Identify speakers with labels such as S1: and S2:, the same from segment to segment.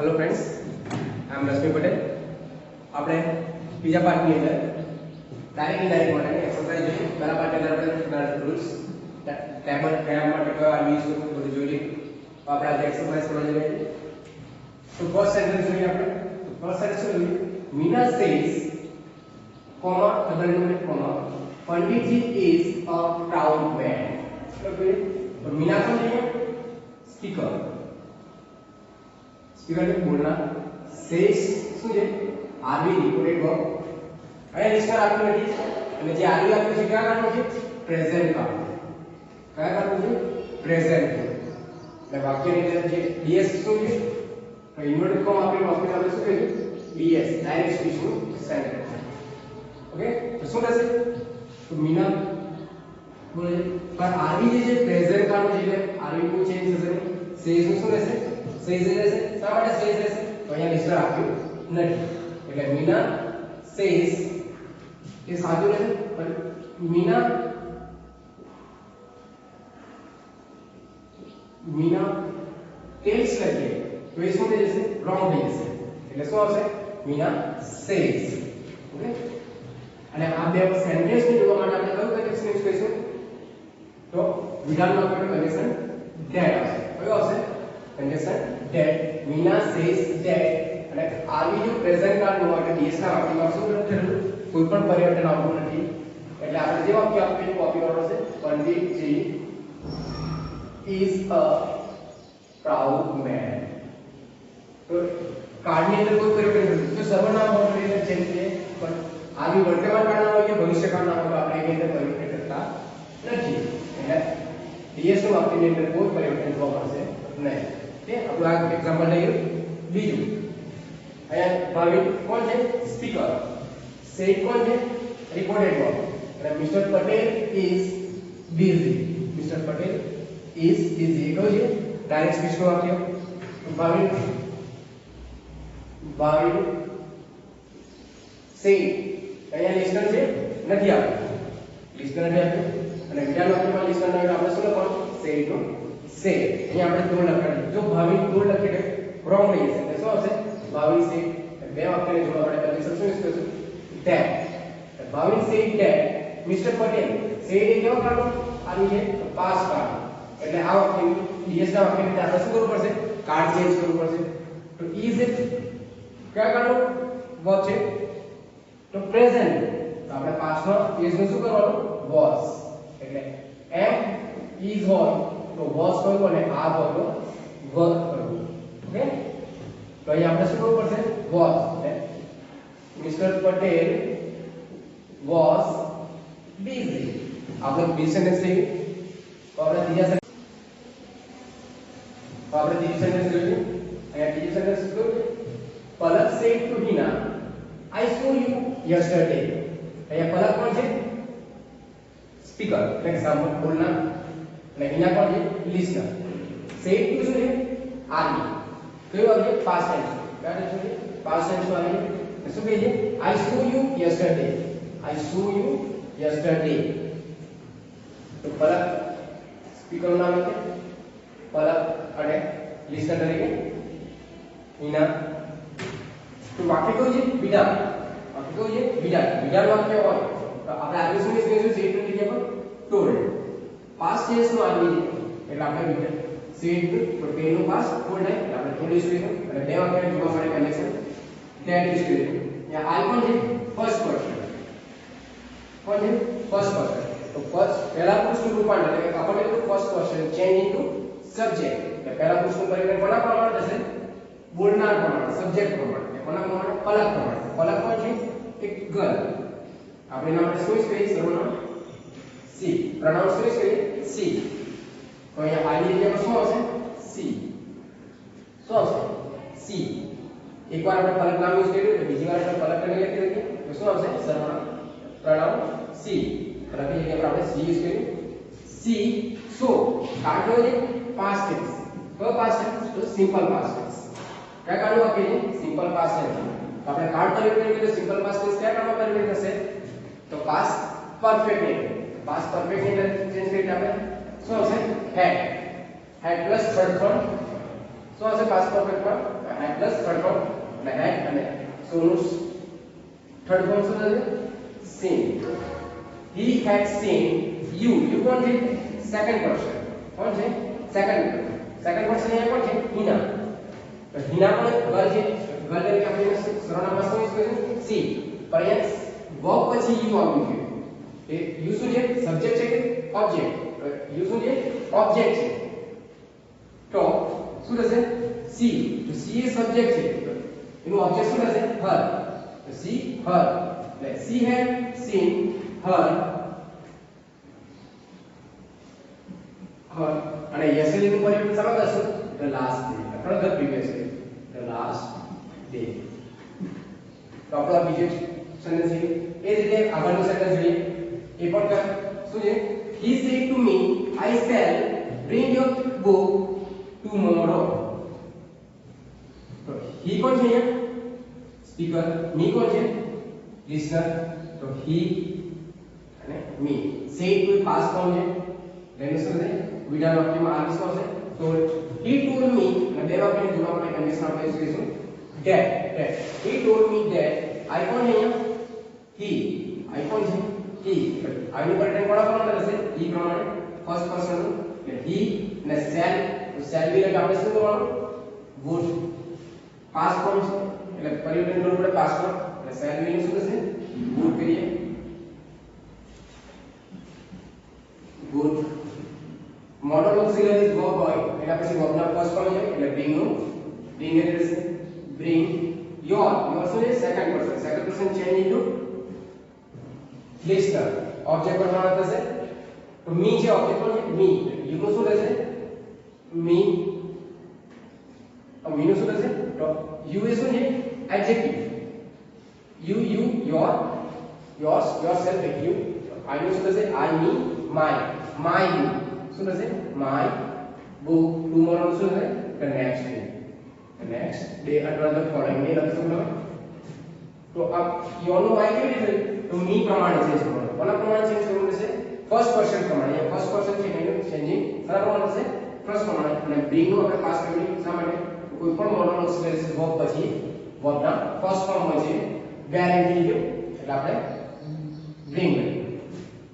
S1: Hello friends, I am रश्मि पटेल। આપણે બીજા પાર્ટની અંદર ડાયરેક્ટ ઇનડાયરેક્ટ માટેની એક્સરસાઇઝ જોઈએ। પહેલા પાર્ટની અંદર આપણે તમારા રૂલ્સ ટેબલ કયા માટે કયો આ યુઝ કરવું બધું જોઈ લઈએ। તો આપણે આજે એક્સરસાઇઝ કરવા જઈ રહ્યા છીએ। તો ફર્સ્ટ સેન્ટેન્સ જોઈએ આપણે। તો ફર્સ્ટ સેન્ટેન્સ શું જોઈએ? Meena says comma double inverted comma Pandit ji is a proud man. Okay, तो मीना को જોઈએ સ્પીકર સ્પીકર ને બોલના સેઝ શું છે આરવી રિપોર્ટેડ વર્બ અહીંયા લિસ્ટર આપ્યું નથી અને જે આરવી આપ્યું છે કયા કાળનું છે પ્રેઝન્ટ કાળનું કયા કાળનું છે પ્રેઝન્ટ એટલે વાક્યની અંદર જે ડીએસ શું છે તો ઇન્વર્ટેડ કોમા આપેલું આપણે શું કહીએ ડીએસ ડાયરેક્ટ સ્પીચ નું સેન્ટેન્સ। ઓકે, તો શું થશે तो मीना बोले पर आरवी જે પ્રેઝન્ટ કાળનું છે એટલે આરવી નું ચેન્જ થશે સેઝ નું શું રહેશે સેઝ રહેશે। શા માટે સેઝ રહેશે તો અહીંયા લિસ્ટર આપ્યું નથી એટલે મીના સેઝ એ સાચું રહેશે પણ મીના ટેલ્સ લખીએ તો એ શું થઈ જશે રોંગ થઈ જશે એટલે શું આવશે મીના સેઝ। ઓકે, અને આ બે સેન્ટેન્સ ને જોવા માટે આપણે કયું કનેક્શન યુઝ કરીશું તો વિધાન વાક્યનું કનેક્શન ધેટ આવશે। કયું આવશે connection that Meena says that અને આરવી જો પ્રેઝન્ટ કાળનું માટે ડીએસ ના વાક્યમાં શું લખેલું કોઈ પણ પરિવર્તન આવતું નથી એટલે આપણે જે વાક્ય આપીએ કોપી કરવાનું છે પંડિતજી ઇઝ અ પ્રાઉડ મેન। તો કાળની અંદર કોઈ પરિવર્તન નથી જો સર્વનામ હોય એટલે ચેન્જ છે પણ आगे वर्तमान काळના હોય કે ભવિષ્યકાળના હોય આપણે એની અંદર પરિવર્તન કરતા નથી એટલે ડીએસ નું વાક્યની અંદર કોઈ પરિવર્તન જોવા મળશે નહીં। કે આપણે આ એક્ઝામ્પલ લઈએ બીજું અહીંયા ભાવિક કોણ છે સ્પીકર સેડ કોણ છે રિપોર્ટેડ વર્બ અને mister Patel is busy mister Patel is busy એ કહ્યું છે ડાયરેક્ટ સ્પીચ નું વાક્ય ભાવિક સેડ અહીંયા લિસ્ટર છે નથી આપ્યું લિસ્ટર નથી આપ્યું અને વિધાન વાક્યમાં લિસ્ટર ન હોય આપણે શું લખવાનું સેડ નું સેડ અહીંયા આપણે દોડ લખવાનું જો ભાવિક દોડ લખીને રોંગ થઈ જશે એટલે શું આવશે ભાવિક સેડ બે વાક્યને જોડવા માટે કનેક્શન શું યુઝ કરશું that Bhavik said that mister Patel said એ કેવો કાળનું આવી છે પાસ્ટ કાળ એટલે આ વાક્ય ડીએસ ના વાક્યની અંદર આપણે શું કરવું પડશે કાળ ચેન્જ કરવું પડશે તો ઇઝ એ કયા કાળનું વર્બ છે તો પ્રેઝન્ટ તો આપણે પાસ્ટમાં ઇઝ નું શું કરવાનું વોઝ એટલે એમ ઇઝ હોય તો વોઝ કરવું અને આ હોય તો વર્બ કરવું। ઓકે, તો અહીં આપણે શું કરવું પડશે વોઝ એટલે મિસ્ટર પટેલ વોઝ બિઝી આપણે બીજું સેન્ટેન્સ લઈએ તો આપણે ત્રીજા સેન્ટેન્સ જોઈએ અહીંયા ત્રીજું સેન્ટેન્સ શું Palak said to Hina I saw you yesterday। અહીંયા પલક કોણ છે સ્પીકર એટલે એક્ઝામ્પલ બોલના અને હિના કોણ છે લિસનર સેડ ટુ શું છે આરવી કયું આવે પાસ્ટ ટેન્સ કયા ટેન્સ છે પાસ્ટ ટેન્સ માં આવે શું કહે છે I saw you yesterday I saw you yesterday। તો પલક સ્પીકર નું નામ છે પલક અને લિસનર તરીકે હિના। तो वाक्य कયું છે વિધાન વાક્ય કયું છે વિધાન વાક્ય હોય તો આપણે આગળ શું કહીશું સેડ ની જગ્યા પર ટોલ્ડ પાસ્ટ ટેન્સ નું આવી છે એટલે આપણે વિધાન સેડ તો પેન નું પાસ્ટ ટોલ્ડ है એટલે આપણે ટોલ્ડ યુઝ કરીશું અને બે વાક્યને જોડવા માટે કનેક્શન ધેટ યુઝ કરીશું। यहाँ आई કોણ છે ફર્સ્ટ પર્સન કોણ છે ફર્સ્ટ પર્સન તો ફર્સ્ટ પહેલા પુરુષનું રૂપાંતર એટલે આપણે કીધું first person change into subject એટલે પહેલા પુરુષનું પરિવર્તન કોના પ્રમાણે થશે બોલનાર પ્રમાણે સબ્જેક્ટ પ્રમાણે કોના પ્રમાણે પલક પ્રમાણે પલક કોણ છે એક ગર્લ આપણે એના માટે શું કરીએ સર્વનામ સી પ્રોનાઉન્સ શું કરીએ સી તો અહીંયા આઈ ની જગ્યામાં શું આવશે સી શું આવશે સી એકવાર આપણે પલક નામ યુઝ કર્યું તો બીજી વાર આપણે પલક ને લખી દઈએ તો શું આવશે સર્વનામ પ્રોનાઉન સી પલકની જગ્યા પર આપણે સી યુઝ કર્યું સી સો કાઢો છે પાસ્ટ ટેન્સ કયો પાસ્ટ ટેન્સ તો સિમ્પલ પાસ્ટ ટેન્સ क्या काढू वाक्य सिंपल पास्ट टेंस तो આપણે કાર્ડ પરિવર્તન કરીએ સિમ્પલ પાસ્ટ ટેન્સ કયા કાળમાં પરિવર્તન થશે તો પાસ્ટ પરફેક્ટ ની પાસ્ટ પરફેક્ટ ની અંદર ચેન્જ કરીએ આપણે શું આવશે હેડ પ્લસ વર્ડ ફ્રોમ શું આવશે પાસ્ટ પરફેક્ટ માં અને પ્લસ થર્ડ ફોર્મ અને હેડ અને સોનું થર્ડ ફોર્મ શું થશે seen. He had seen you. You કોણ છે સેકન્ડ પર્સન કોણ છે સેકન્ડ પર્સન અહીંયા કોણ છે હિના તો હિના પણ ગર્લ છે ગર્લ તરીકે આપણે સર્વનામમાં શું યુઝ કરીશું સી પર અહીંયા વર્બ પછી યુ આવ્યું છે એ યુ શું છે સબ્જેક્ટ છે કે ઓબ્જેક્ટ યુ શું છે ઓબ્જેક્ટ છે તો શું થશે સી તો સી એ સબ્જેક્ટ છે એનું ઓબ્જેક્ટ શું થશે હર તો સી હર એટલે સી had seen her અને yesterday નું પરિવર્તન શેમાં કરશું the last day અથવા the previous day the last day તો આપણો બીજો સેન્ટેન્સ છે એ રીતે આગળનું સેન્ટેન્સ જોઈએ એ પણ શું છે he said to me I shall bring your book tomorrow તો he કોણ છે અહીંયા સ્પીકર me કોણ છે listener તો he અને me said to past form છે લેંગ્વેજ શું છે વિધાન વાક્યમાં આ વિશ્વાસ છે તો he told me અને બે વાક્યને જોડવા માટે કન્ડિશન આપણે યુઝ કરીશું that he told me that I કોણ છે અહીંયા he I કોણ છે he I નું પરિણામ કોના પ્રમાણે રહેશે he પ્રમાણે ફર્સ્ટ પર્સન નું એટલે he અને shall be એટલે આપણે શું કરવાનું would પાસ્ટ ફોર્મ છે એટલે પરિવર્તન કરવું પડે પાસ્ટ ફોર્મ એટલે shall be નું શું થશે would કરીએ would model auxiliary is verb હોય એટલે પછી verb ના ફર્સ્ટ ફોર્મ છે એટલે bring નું bring એટલે રહેશે bring your શું છે second person change into listener object પ્રમાણે થશે તો me છે ઓબ્જેક્ટ કોણ છે me you નું શું રહેશે me me નું શું રહેશે તો you એ શું છે adjective you yours yourself you I નું શું થશે I me my you શું થશે my book tomorrow શું થશે the next day અથવા the following day લખી શકો તો આ your નું my કેવી રીતે તો me પ્રમાણે ચેન્જ કરવાનું કોના પ્રમાણે ચેન્જ કરવાનું રહેશે ફર્સ્ટ પર્સન પ્રમાણે એ ફર્સ્ટ પર્સન છે એનું ચેન્જિંગ સારા પ્રમાણે થશે ફર્સ્ટ પ્રમાણે અને bring નું આપણે પાસ કરવી શા માટે કોઈ પણ મોડલ ઓક્સિલરી વર્બ પછી વર્બ ના ફર્સ્ટ ફોર્મ હોય છે ગેરંટી જો એટલે આપણે bring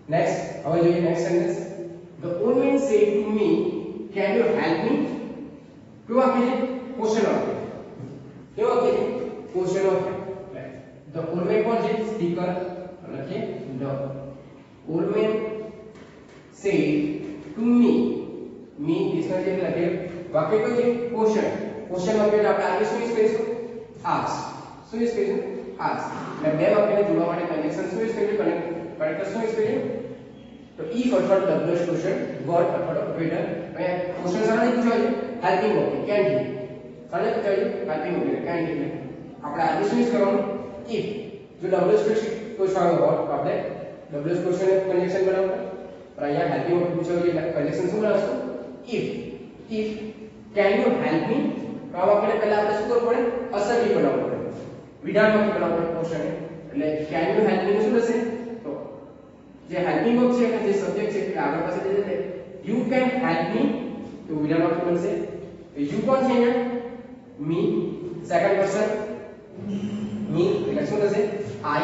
S1: next હવે જોઈએ next sentence the old man said to me can you help me કેવું વાક્ય છે ક્વેશ્ચન વાક્ય કેવું વાક્ય છે ક્વેશ્ચન વાક્ય the old man કોણ છે સ્પીકર લખીએ the old man said to me dictionary એટલે લખીએ વાક્ય કયું છે ક્વેશ્ચન વાક્ય એટલે આપણે આગે શું યુઝ કરીશું ask શું યુઝ કરીશું ask એટલે બે વાક્યને જોડવા માટે કનેક્શન શું યુઝ કરીશું કનેક્ટર શું યુઝ કરીશું તો if અથવા તો WH ક્વેશ્ચન what અથવા તો greater અહીંયા ક્વેશ્ચન સારા પૂછાય છે હેલ્પિંગ વાક્ય can he સારા પૂછાય છે હેલ્પિંગ વાક્ય can he આપણે આગે શું યુઝ કરવાનું if જો WH ક્વેશ્ચન પૂછાયો હોય તો આપણે WH ક્વેશ્ચન કનેક્શન બનાવવું પણ અહીંયા હેલ્પિંગ વાક્ય પૂછાયો છે એટલે કનેક્શન શું બનાવશું if can you help me તો આ વાક્યને પહેલા આપણે શું કરવું પડે અસર્ટિવ બનાવવું પડે વિધાન વાક્ય બનાવવું પડે ક્વેશ્ચન એટલે can you help me નું શું થશે તો જે હેલ્પિંગ વર્બ છે કે જે સબ્જેક્ટ છે એટલે આગળ પાસે જે છે you can help me તો વિધાન વાક્ય બનશે you કોણ છે અહીંયા me સેકન્ડ પર્સન me એટલે શું થશે I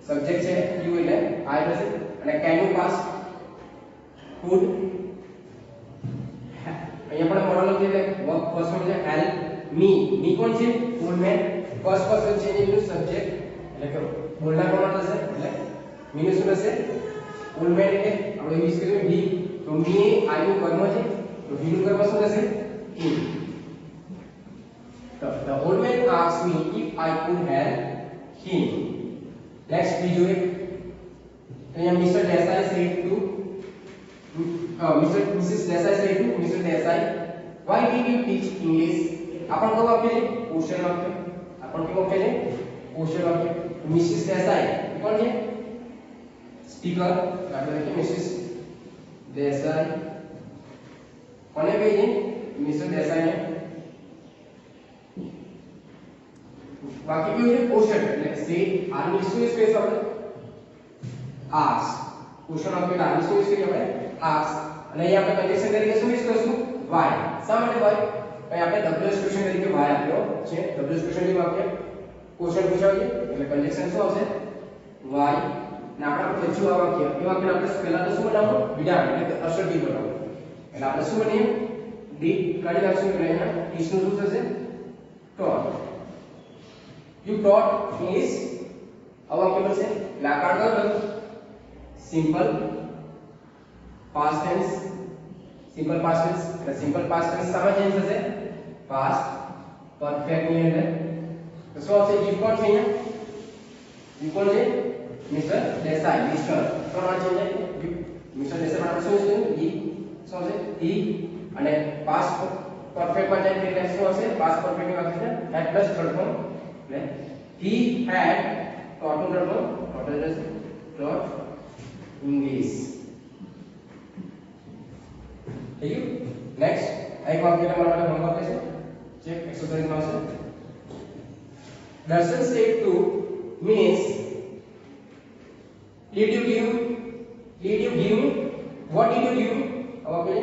S1: સબ્જેક્ટ છે you એટલે I થશે અને can you pass could અહીંયા પણ મોડલ છે એટલે વર્બ ફર્સ્ટ ફોર્મ છે હેલ્પ me કોણ છે ઓલ્ડ મેન ફર્સ્ટ પર્સન છે એનું સબ્જેક્ટ એટલે કે બોલના પ્રમાણ થશે એટલે me નું શું થશે ઓલ્ડ મેન એટલે આપણે યુઝ કરીએ he તો me I નું કર્મ છે તો he નું કર્મ શું થશે in તો the old man asked me if I could help him next બીજું એક અહીંયા Mr. Desai said to Mrs. Desai said to Mr. Desai, why did you teach English? अपन को वाक्य है क्वेश्चन वाक्य अपन को वाक्य है क्वेश्चन वाक्य Mrs. Desai कौन है स्पीकर काट देखिए Mrs. Desai कौन है भाई Mr. Desai है वाक्य क्यों है question let's say army space पे सब ask क्वेश्चन वाक्य आर्मी स्पेस पे क्या है ask અને અહીંયા આપણે કન્ડિશન તરીકે શું યુઝ કરશું why શા માટે why અહીં આપણે WH ક્વેશ્ચન તરીકે y આપ્યો છે WH ક્વેશ્ચન જેવું આપણે ક્વેશ્ચન પૂછાય છે એટલે કન્ડિશન શું આવશે y ને આપણે પૂછ્યું આ વાક્ય એ વાક્યને આપણે પહેલા તો શું બનાવવું વિધાન એટલે કે અસર્ટિવ બનાવવું એટલે આપણે શું બનાવીએ ડી કાઢી નાખશું એટલે અહીંયા is નું શું થશે taught you taught is આ વાક્ય બનશે એટલે આ કાઢો simple past tense simple past tense એટલે સિમ્પલ પાસ્ટ ટેન્સ સામે ચેન્જ થશે પાસ્ટ પરફેક્ટ ની અંદર તો શું આવશે યુ કોણ છે અહીંયા યુ કોણ છે મિસ્ટર દેસાઈ મિસ્ટર કોણ ચેન્જ થાય મિસ્ટર દેસાઈ માટે શું છે ઈ શું છે ઈ અને પાસ્ટ પરફેક્ટ માં ચેન્જ એટલે શું હશે પાસ્ટ પરફેક્ટ ની વાત છે હેડ પ્લસ થર્ડ ફોર્મ એટલે he had taught નું થર્ડ ફોર્મ taught English ठीक है नेक्स्ट एक वाक्य हमारा वाला होमवर्क है चेक एक्सरसाइज में से दर्शन said to means did you give me what did you give me अब आपके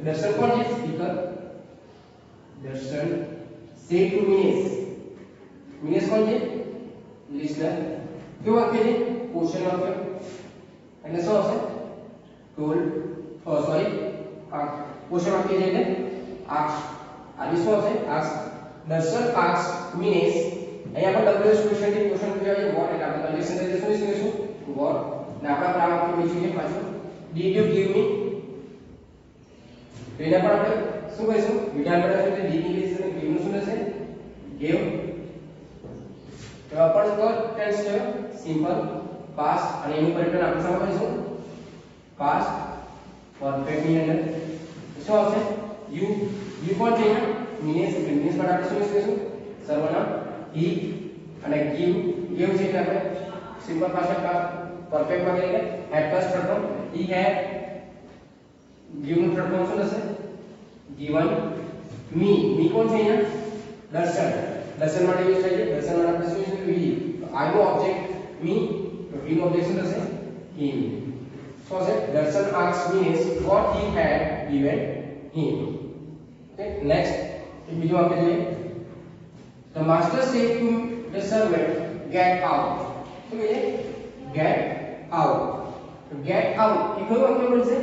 S1: दर्शन कौन है speaker Darshan said to means कौन है लिसनर क्यों वाक्य है क्वेश्चन वाक्य એટલે શું હશે told sorry क्वेश्चन वाक्य છે એટલે ask આ શું હશે ask દર્શન ask means અહીંયા આપણે WH ક્વેશ્ચન થી ક્વેશ્ચન પૂછ્યા છે what એટલે આપણે કન્ડિશન તરીકે શું લખીશું what ને આપણા પ્રામ વાક્ય બીજું છે પાછું did you give me તો એના પર આપણે શું કહીશું વિધાન બનાવશું એટલે did ઇંગ્લિશ અને give નું શું થશે gave તો આપણ ટેન્સ છે સિમ્પલ પાસ્ટ અને એનું પરિવર્તન આપણે શું કરીશું પાસ્ટ પરફેક્ટ ની અંદર શું આવશે યુ કોણ છે મીન્સ માટે આપણે શું યુઝ કરીશું સર્વનામ he અને give છે એટલે આપણે સિમ્પલ પાસ્ટ પરફેક્ટ માં કરીને had plus third form he had give નું થર્ડ ફોર્મ શું થશે given me કોણ છે અહીંયા દર્શન માટે યુઝ થાય છે દર્શન માટે આપણે શું યુઝ કરીશું he તો I નો ઓબ્જેક્ટ me તો he નો ઓબ્જેક્ટ શું થશે him so Darshan asked me what he had given him. Okay, next બીજું આપણે જોઈએ the master said to the servant get out શું કહે get out તો get out એ કયું વાક્ય બનશે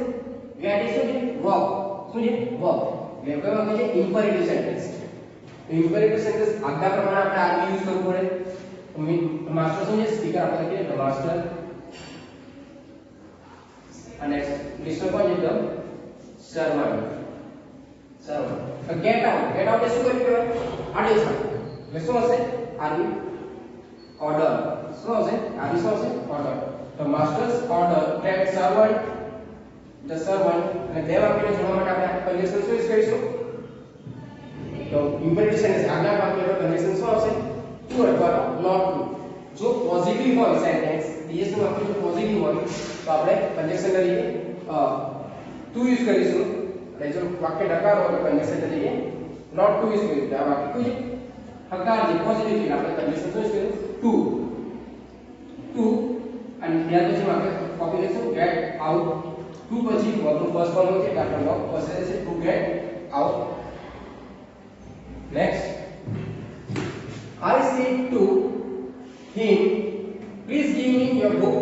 S1: get એ શું છે verb શું છે verb એટલે કયું વાક્ય છે imperative sentence તો imperative sentence આજ્ઞા પ્રમાણે આપણે આરબી યુઝ કરવું પડે તો માસ્ટર શું છે સ્પીકર આપણે લખીએ તો માસ્ટર and next listener કોણ છે તો servant તો get out એ શું કર્યું કહેવાય આદેશ એટલે શું હશે આરબી order શું હશે આરબી શું હશે order તો master's order that servant the servant અને બે વાક્યને જોડવા માટે આપણે કન્ડિશન શું યુઝ કરીશું તો imperative sentence આગલા વાક્યનો કન્ડિશન શું આવશે to અથવા not to જો પોઝિટિવ હોય સેન્ટેન્સ ડીએસ નું વાક્ય જો પોઝિટિવ હોય તો આપણે કન્ડિશન તરીકે ટુ યુઝ કરીશું અને જો વાક્ય નકાર હોય તો કન્ડિશન તરીકે નોટ ટુ યુઝ કરીશું આ વાક્ય કયું છે હકાર છે પોઝિટિવ છે આપણે કન્ડિશન શું યુઝ કરીશું ટુ અને ત્યાર પછી આપણે કોપી કરીશું ગેટ આઉટ ટુ પછી વર્બનું ફર્સ્ટ ફોર્મ છે એટલે આપણે વર્બ ફર્સ્ટ છે two get out next I said to him please give me your book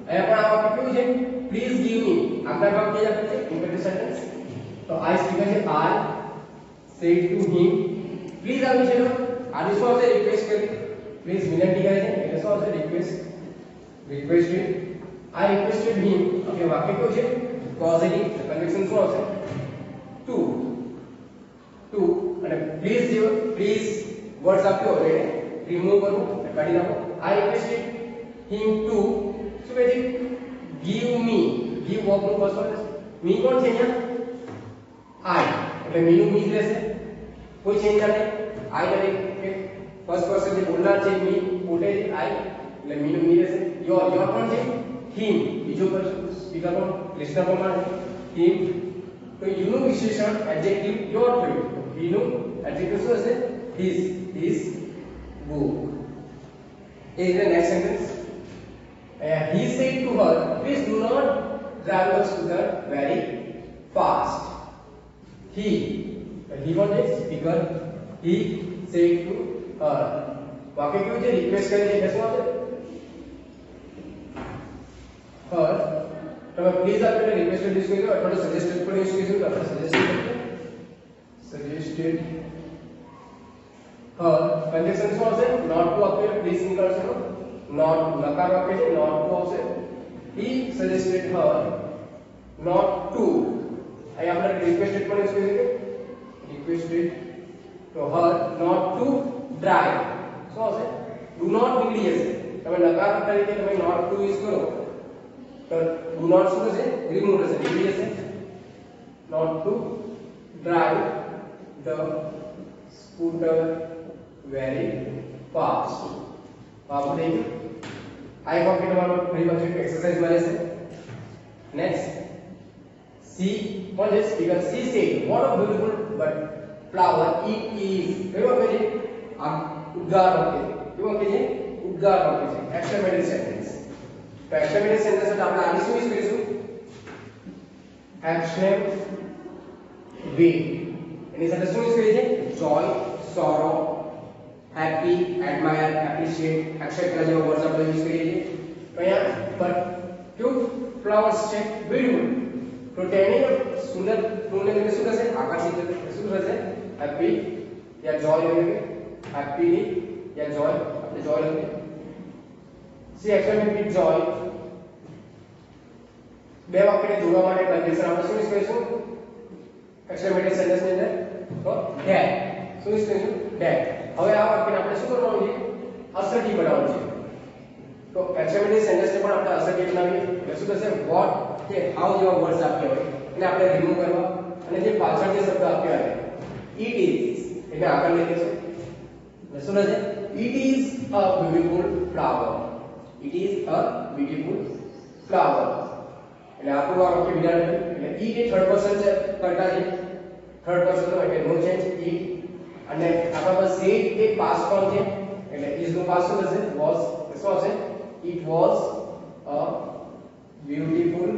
S1: અહીંયા પણ આ વાક્ય કેવું છે please give me આગળ વાક્ય જે આપણે છે imperative sentence તો I સ્પીકર છે I said to him please આવી છે આ શું આવશે રિક્વેસ્ટ કરી પ્લીઝ વિનંતી કરે છે એટલે શું આવશે requested I requested him okay વાક્ય કેવું છે પોઝિટિવ કન્ડિશન શું આવશે to અને પ્લીઝ વર્ડ્સ આપ્યો એટલે રિમૂવ કરવું કાઢી નાખો I requested him to શું કહે છે give me give વર્બ નું ફર્સ્ટ વર્ડ me કોણ છે અહીંયા I એટલે me નું me જ રહેશે કોઈ ચેન્જ ના થાય I એટલે ફર્સ્ટ પર્સન જે બોલનાર છે me પોતે I એટલે me નું me રહેશે your કોણ છે him બીજો સ્પીકર કોણ લિસનર કોણ him તો you નું વિશેષણ એડજેક્ટિવ your થયું he નું એડજેક્ટિવ શું હશે his book. Is the next sentence? He said to her, please do not drive your scooter very fast. He he કોણ છે speaker he said to her વાક્ય કેવું છે રિક્વેસ્ટ કરે છે એટલે શું આવશે her તમે પ્લીઝ આપણે રિક્વેસ્ટેડ યુઝ કરી દો અથવા તો સજેસ્ટેડ પણ યુઝ કરી દો આપણે સજેસ્ટેડ her કન્જેક્શન શું આવશે not to appear પ્લીઝ નીકળશે not નકાર વાક્ય છે not to આવશે he suggested her not to અહીં આપણે રિક્વેસ્ટેડ પણ યુઝ કરી દઈએ requested to her not to drive શું આવશે do not નીકળી જશે તમે નકાર તરીકે તમે not to યુઝ કરો તો do not શું થશે રિમૂવ થશે નીકળી જશે not to drive the scooter very fast Babu થઈ ગયું આ એક વાક્ય તમારો ફરી પાછું એક્સરસાઇઝ માં રહેશે next C what is because she said what a beautiful but flower it is કયો વાક્ય છે આ ઉદ્ગાર વાક્ય કયો વાક્ય છે ઉદ્ગાર વાક્ય છે એક્સક્લેમેટરી સેન્ટેન્સ તો એક્સક્લેમેટરી સેન્ટેન્સ એટલે આપણે આની શું યુઝ કરીશું એક્સક્લેમેટરી એની સાથે શું યુઝ કરીએ છીએ joy sorrow happy admire appreciate etc જેવા વર્ડ્સ આપણે યુઝ કરીએ છીએ તો અહીંયા પર ક્યુટ ફ્લાવર્સ છે બ્યુટીફુલ તો તેની સુંદર ફૂલને લઈને શું થશે આકર્ષિત શું થશે હેપી या जॉय લઈએ હેપી या जॉय આપણે जॉय લઈએ સી એક્સપ્લેન વિથ जॉय બે વાક્યને જોડવા માટે કન્ડિશન આપણે શું યુઝ કરીશું એક્સક્લેમેટરી સેન્ટેન્સ ની અંદર તો ધેટ શું યુઝ કરીશું ધેટ હવે આ વાક્યને આપણે શું કરવાનું છે અસર્ટિવ બનાવવાનું છે તો એક્સક્લેમેટરી સેન્ટેન્સ ને પણ આપણે અસર્ટિવ બનાવીએ એટલે શું થશે વોટ કે હાઉ જેવા વર્ડ્સ આપ્યા હોય એને આપણે રિમૂવ કરવા અને જે પાછળ જે શબ્દ આપ્યા હોય it is એને આગળ લઈ લેશું એટલે શું થશે it is a beautiful flower it is a beautiful flower એટલે આપણું આ વાક્ય વિધાન એટલે it એ થર્ડ પર્સન છે કરતા છે થર્ડ પર્સન નો એટલે નો ચેન્જ it અને આપણા પાસે said એ પાસ્ટ ફોર્મ છે એટલે is નો પાસ્ટ શું થશે was શું આવશે it was a beautiful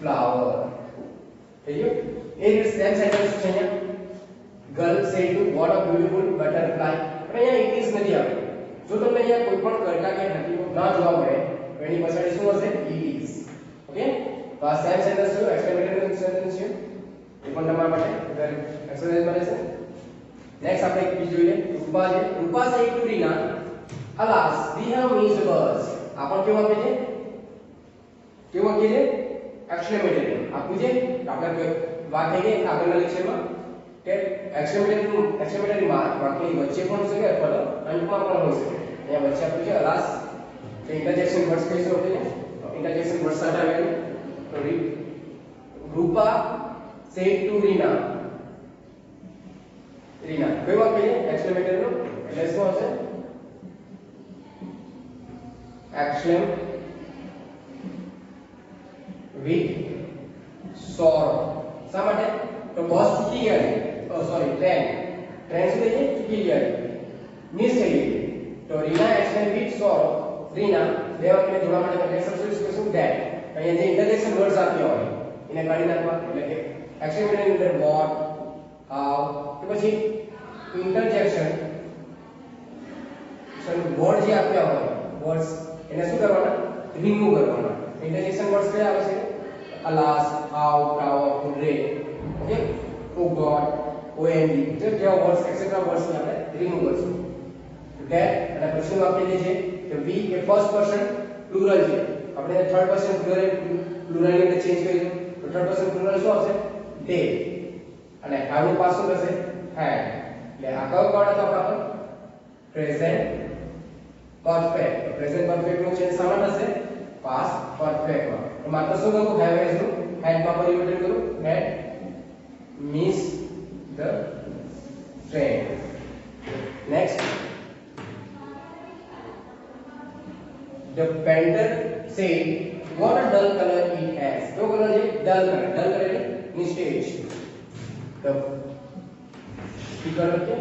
S1: flower થઈ ગયું એ રીતે સેમ સેન્ટેન્સ છે અહીંયા girl said to what a beautiful butterfly પણ અહીંયા it is નથી આવ્યું જો તમને અહીંયા કોઈ પણ કર્તા કે હકીકત ના જોવા મળે તો એની પાછળ શું હશે it is ઓકે તો આ સેમ સેન્ટેન્સ છે એક્સક્લેમેટરી સેન્ટેન્સ છે એ પણ તમારા માટે એક્સરસાઇઝ મળે છે નેક્સ્ટ આપણે એક બીજું જોઈએ રૂપા છે રૂપા said to Reena alas we have missed bus આ પણ કેવું વાક્ય છે કેવું વાક્ય છે એક્સક્લેમેટરી આપું છે આપણે વાત થઈ ગઈ આગળના લેક્ચરમાં કે એક્સક્લેમેટરી માર્ક વાક્યની વચ્ચે પણ હોઈ શકે અથવા તો અંતમાં પણ હોઈ શકે અહીંયા વચ્ચે આપ્યું છે અલાસ કે ઇન્ટરજેક્શન વર્ડ્સ કહીશું આપણે ઇન્ટરજેક્શન વર્ડ્સ સાથે આવેલું તો રૂપા સેડ ટુ રીના રીના કઈ વાક્ય છે એક્સક્લેમેટરી નું એટલે શું હશે એક્સક્લેમ with sorrow શા માટે તો બસ ચૂકી ગઈ સોરી ટ્રેન શું થઈ ગઈ ચૂકી ગઈ મિસ થઈ ગઈ તો Reena explain with sorrow Reena બે વાક્યને જોડવા માટે કન્જેક્શન યુઝ કરીશું ધેટ અહીંયા જે ઇન્ટરજેક્શન વર્ડ્સ આપ્યા હોય એને કાઢી નાખવા એટલે કે એક્સપ્લેનેટરી ની અંદર વોટ હાઉ કે પછી ઇન્ટરજેક્શન વર્ડ જે આપ્યા હોય વર્ડ્સ એને શું કરવાના રિમૂવ કરવાના ઇન્ટરજેક્શન વર્ડ્સ કયા આવે છે alas how proud hooray okay oh god omg જેવા વર્ડ્સ એક્સેટ્રા વર્ડ્સ ને આપણે રિમૂવ કરશું ધેટ અને પછી વાક્ય જે છે કે we A first person plural છે આપણે થર્ડ પર્સન પ્લુરલ ની અંદર ચેન્જ કરીશું તો થર્ડ પર્સન પ્લુરલ શું આવશે they અને have નું પાછું થશે had એટલે આ કયો કોણ હતો આપણો પ્રેઝન્ટ પરફેક્ટ પ્રેઝન્ટ પરફેક્ટ નું ચેન્જ સામાન હશે પાસ્ટ પરફેક્ટ માં તો માત્ર શું કરું have has નું had માં પરિવર્તન કરું had missed the train next the painter said what a dull color it has કયો કલર છે dull color એટલે નિસ્તેજ the speaker છે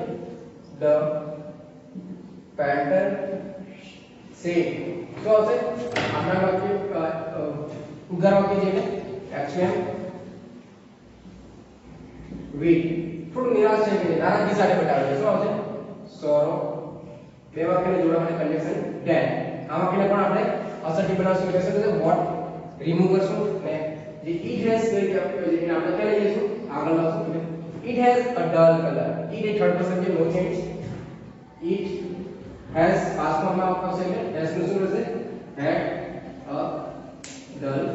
S1: the painter said શું આવશે આપણા વાક્ય ઉદ્ગાર વાક્ય છે એટલે એક્શન with થોડું નિરાશ છે કે નારાજગી સાથે બતાવે છે. શું આવશે? sorrow. બે વાક્યને જોડવા માટે કન્જેક્શન then. આ વાક્યને પણ આપણે અસર્ટિવ બનાવશું એટલે શું થશે? what રિમૂવ કરશું ને જે it has તરીકે આપ્યો છે એને આપણે ક્યાં લઈ જઈશું? આગળ લાવશું. it has a dull color. it A third person છે, નો ચેન્જ. it has past માં આવશે એટલે has નું શું રહેશે? had a dull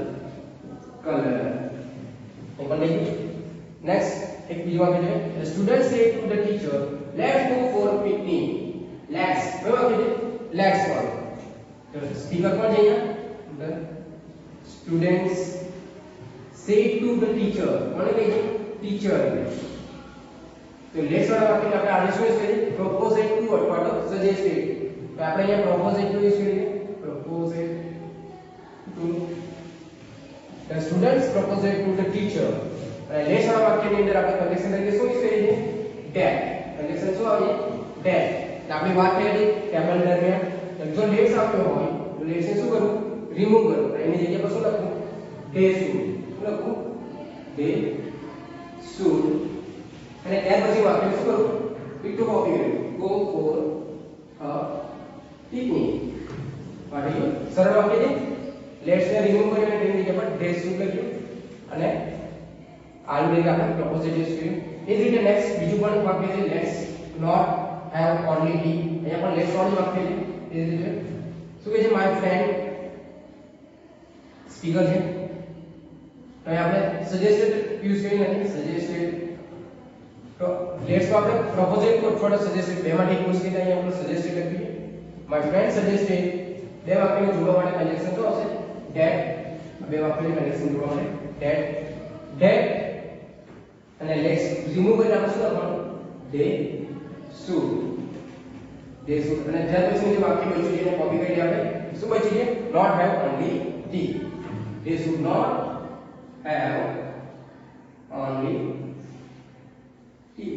S1: color. એ પણ લઈ ગયું. નેક્સ્ટ એક બીજું વાક્ય છે. the student said to the teacher let's go for picnic. let's કયું વાક્ય છે? let's વાળું. તો સ્પીકર કોણ છે અહીંયા? the students said to the teacher. કોને કહે છે? ટીચર. તો લેટ્સ વાળા વાક્યને આપણે આને શું યુઝ કરીએ? પ્રોપોઝેડ ટુ અથવા તો સજેસ્ટેડ. તો આપણે અહીંયા પ્રોપોઝેડ ટુ યુઝ કરીએ. Proposed to the students proposed to the teacher. અને લેટ્સ વાળા વાક્યની અંદર આપણે કન્ડિશન તરીકે શું યુઝ કરીએ છીએ? that. કન્ડિશન શું આવે? that. એટલે આપણી વાત થઈ હતી ટેબલ દરમિયાન જો લેટ્સ આપ્યો હોય તો લેટ્સ ને શું કરવું? રિમૂવ કરવું. એની જગ્યા પર શું લખવું? they should. શું લખવું? they should. અને ત્યાર પછી વાક્ય શું કરવું? પીટુ કોપી કરવું. go for a picnic. વાક્ય સરળ વાક્ય છે. લેટ્સ ને રિમૂવ કરીને તેની જગ્યા પર they should લખ્યું અને આલુ તરીકે આપણે પ્રોપોઝિટ યુઝ કર્યું. એ જ રીતે નેક્સ્ટ બીજું પણ વાક્ય છે let's not have only tea. અહીંયા પણ લેટ્સ વાળું વાક્ય છે. એ જ રીતે શું કહે છે? માય ફ્રેન્ડ સ્પીકર છે તો અહીંયા આપણે સજેસ્ટેડ યુઝ કરી નથી. સજેસ્ટેડ તો લેટ્સ માં આપણે પ્રોપોઝિટ કો થોડો સજેસ્ટેડ બેમાંથી યુઝ કરીને અહીંયા આપણે સજેસ્ટેડ લખીએ. My friend suggested. બે વાક્યને જોડવા માટે કન્જેક્શન શું આવશે? that. બે વાક્યને કન્જેક્શન જોડવા માટે that અને લેટ્સ રિમૂવ કરીને આપણે શું લખવાનું? they should. they should. અને ત્યાર પછી જે વાક્ય બચ્યું છે એને કોપી કરી આપણે શું બચ્યું છે? not have only tea. they should not have only tea.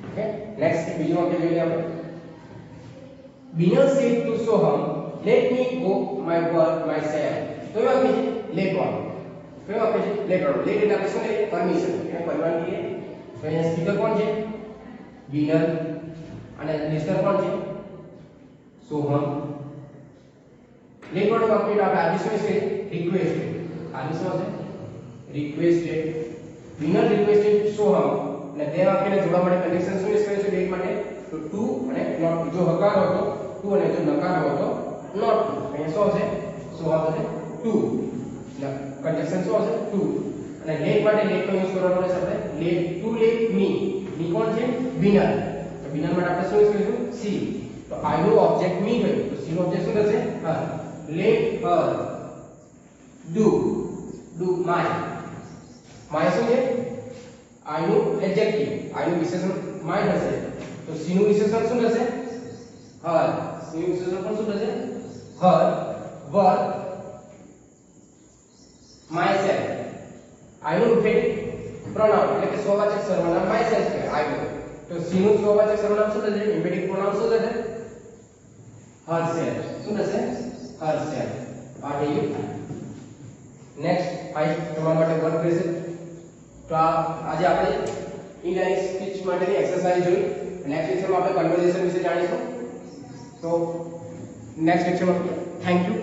S1: Okay. Next બીજું વાક્ય જોઈએ આપણે. Binal said to Soham, let me go my work myself. તો એ વાક્ય છે let વાળું. કયું વાક્ય છે? let વાળું. let એટલે આપણે શું કહીએ? પરમિશન. એને પરવાનગી કહીએ. તો અહીંયા સ્પીકર કોણ છે? Binal. અને લિસ્નર કોણ છે? સોહમ. let વાળું વાક્ય આપણે આદેશ શું છે? રિક્વેસ્ટેડ. આદેશ શું છે? રિક્વેસ્ટેડ. Binal requested Soham. અને બે વાક્યને જોડવા માટે કન્ડિશન શું યુઝ કરે છે? let માટે તો ટુ અને નોટ. જો હકાર હોય તો ટુ અને જો નકાર હોય તો નોટ ટુ. અહીંયા શું હશે? શું આવશે? ટુ. કન્ડિશન શું હશે? ટુ. અને લેટ માટે લેટ નો યુઝ કરવાનો રહેશે આપણે. Let to let me. Me કોણ છે? બિનર. તો બિનર માટે આપણે શું યુઝ કરીશું? સી. તો આઈ નું ઓબ્જેક્ટ મી ગયું તો સી નું ઓબ્જેક્ટ શું થશે? Her. Let her do. Do my. My શું છે? આઈ નું એડજેક્ટિવ. આઈ નું વિશેષણ માય થશે. તો સી નું વિશેષણ શું થશે? હર. સી નું વિશેષણ પણ શું થશે? Her work myself. આઈ નું ઇન્ફિનિટ પ્રોનાઉન એટલે કે સ્વવાચક સર્વનામ myself છે આઈ નું. તો સી નું સ્વવાચક સર્વનામ શું થશે? ઇન્ફિનિટ પ્રોનાઉન શું થશે? herself. શું થશે? herself. આ થઈ ગયું. નેક્સ્ટ આઈ તમારા માટે વર્ક રહેશે. તો આજે આપણે ઇનડાયરેક્ટ સ્પીચ માટેની એક્સરસાઇઝ જોઈ. નેક્સ્ટ લેક્ચરમાં આપણે કન્વર્સેશન વિશે જાણીશું. તો નેક્સ્ટ લેક્ચરમાં થેન્ક યુ.